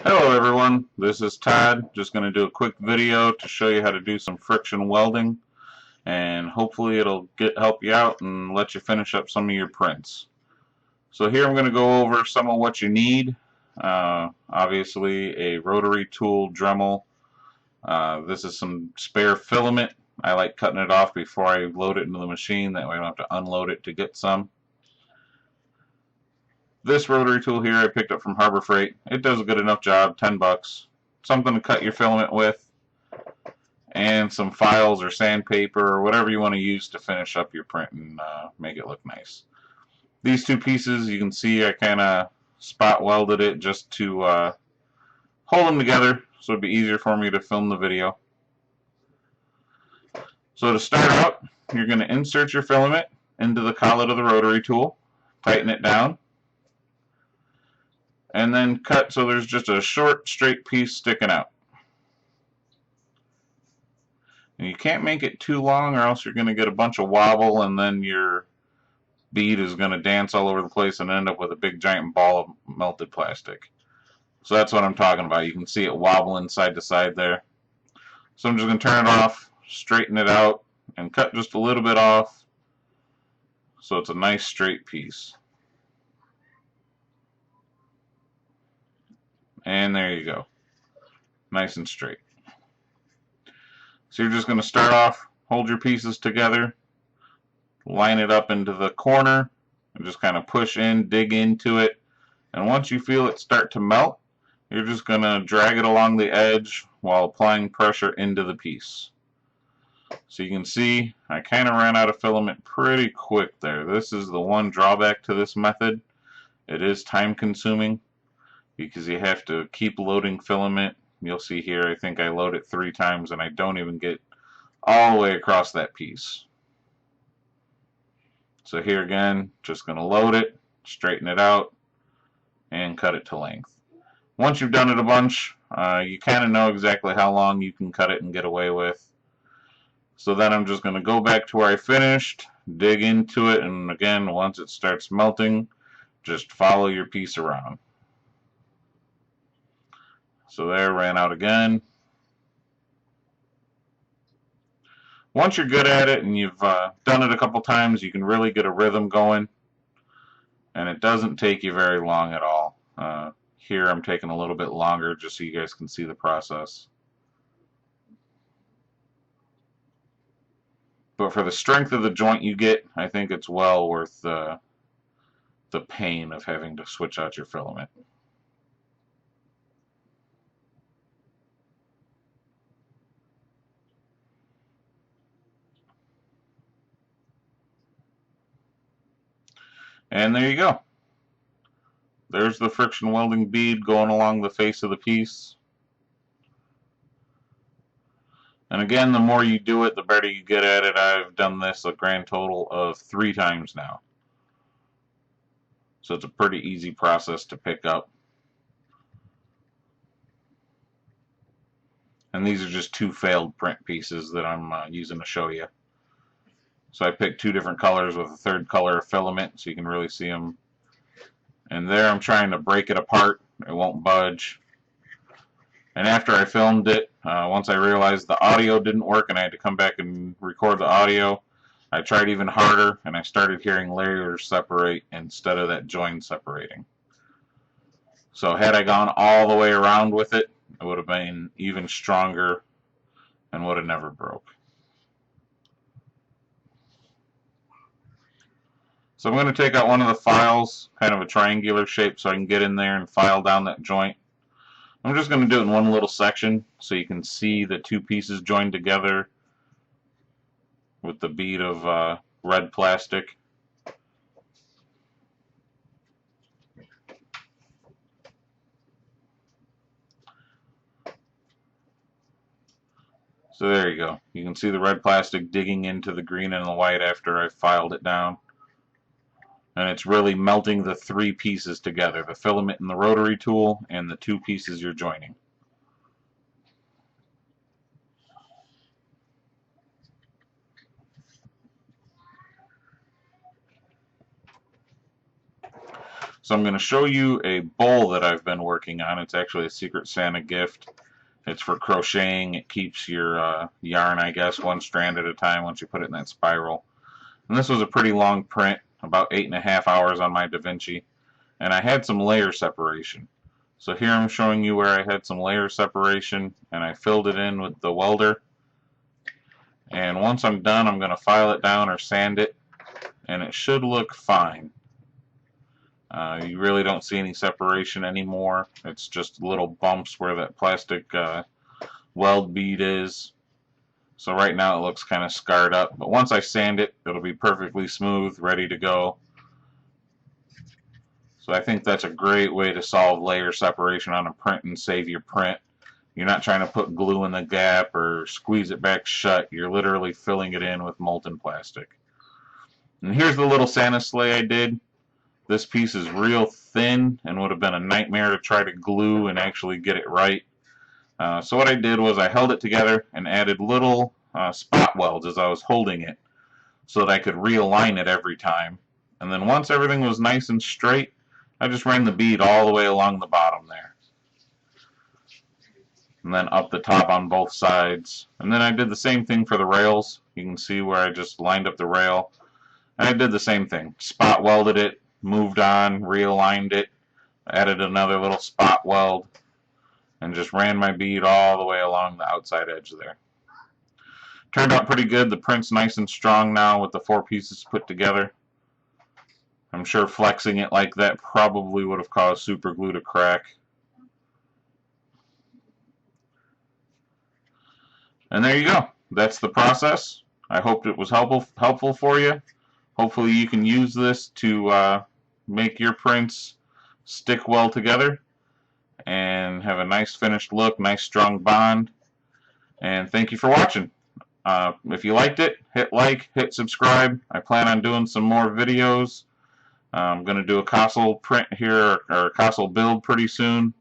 Hello everyone, this is Todd. Just going to do a quick video to show you how to do some friction welding, and hopefully it'll help you out and let you finish up some of your prints. So here I'm going to go over some of what you need. Obviously a rotary tool Dremel. This is some spare filament. I like cutting it off before I load it into the machine, that way I don't have to unload it to get some. This rotary tool here I picked up from Harbor Freight. It does a good enough job, 10 bucks. Something to cut your filament with, and some files or sandpaper or whatever you want to use to finish up your print and make it look nice. These two pieces, you can see I kind of spot welded it just to hold them together so it'd be easier for me to film the video. So to start out, you're going to insert your filament into the collet of the rotary tool, tighten it down, and then cut so there's just a short straight piece sticking out. And you can't make it too long or else you're going to get a bunch of wobble, and then your bead is going to dance all over the place and end up with a big giant ball of melted plastic. So that's what I'm talking about. You can see it wobbling side to side there. So I'm just going to turn it off, straighten it out, and cut just a little bit off so it's a nice straight piece. And there you go. Nice and straight. So you're just going to start off, hold your pieces together, line it up into the corner, and just kind of push in, dig into it. And once you feel it start to melt, you're just going to drag it along the edge while applying pressure into the piece. So you can see I kind of ran out of filament pretty quick there. This is the one drawback to this method. It is time consuming because you have to keep loading filament. You'll see here I think I load it 3 times and I don't even get all the way across that piece. So here again, just going to load it, straighten it out, and cut it to length. Once you've done it a bunch, you kind of know exactly how long you can cut it and get away with. So then I'm just going to go back to where I finished, dig into it, and again, once it starts melting, just follow your piece around. So there, ran out again. Once you're good at it and you've done it a couple times, you can really get a rhythm going, and it doesn't take you very long at all. Here I'm taking a little bit longer just so you guys can see the process. But for the strength of the joint you get, I think it's well worth the pain of having to switch out your filament. And there you go. There's the friction welding bead going along the face of the piece. And again, the more you do it, the better you get at it. I've done this a grand total of 3 times now. So it's a pretty easy process to pick up. And these are just 2 failed print pieces that I'm using to show you. So I picked 2 different colors with a 3rd color of filament so you can really see them. And there I'm trying to break it apart. It won't budge. And after I filmed it, once I realized the audio didn't work and I had to come back and record the audio, I tried even harder and I started hearing layers separate instead of that join separating. So had I gone all the way around with it, it would have been even stronger and would have never broke. So I'm going to take out one of the files, kind of a triangular shape, so I can get in there and file down that joint. I'm just going to do it in one little section so you can see the 2 pieces joined together with the bead of red plastic. So there you go. You can see the red plastic digging into the green and the white after I filed it down. And it's really melting the 3 pieces together, the filament in the rotary tool and the 2 pieces you're joining. So I'm going to show you a bowl that I've been working on. It's actually a Secret Santa gift. It's for crocheting. It keeps your yarn, I guess, one strand at a time once you put it in that spiral. And this was a pretty long print, about 8.5 hours on my DaVinci. And I had some layer separation. So here I'm showing you where I had some layer separation, and I filled it in with the welder. And once I'm done, I'm going to file it down or sand it, and it should look fine. You really don't see any separation anymore. It's just little bumps where that plastic weld bead is. So right now it looks kind of scarred up, but once I sand it, it'll be perfectly smooth, ready to go. So I think that's a great way to solve layer separation on a print and save your print. You're not trying to put glue in the gap or squeeze it back shut. You're literally filling it in with molten plastic. And here's the little Santa sleigh I did. This piece is real thin and would have been a nightmare to try to glue and actually get it right. So what I did was I held it together and added little spot welds as I was holding it so that I could realign it every time. And then once everything was nice and straight, I just ran the bead all the way along the bottom there. And then up the top on both sides. And then I did the same thing for the rails. You can see where I just lined up the rail. And I did the same thing. Spot welded it, moved on, realigned it, added another little spot weld, and just ran my bead all the way along the outside edge there. Turned out pretty good. The print's nice and strong now with the 4 pieces put together. I'm sure flexing it like that probably would have caused super glue to crack. And there you go. That's the process. I hope it was helpful for you. Hopefully you can use this to make your prints stick well together and have a nice finished look, nice strong bond. And thank you for watching. If you liked it, hit like, hit subscribe. I plan on doing some more videos. I'm going to do a Castle print here, or a Castle build pretty soon,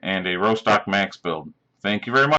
and a Rostock Max build. Thank you very much.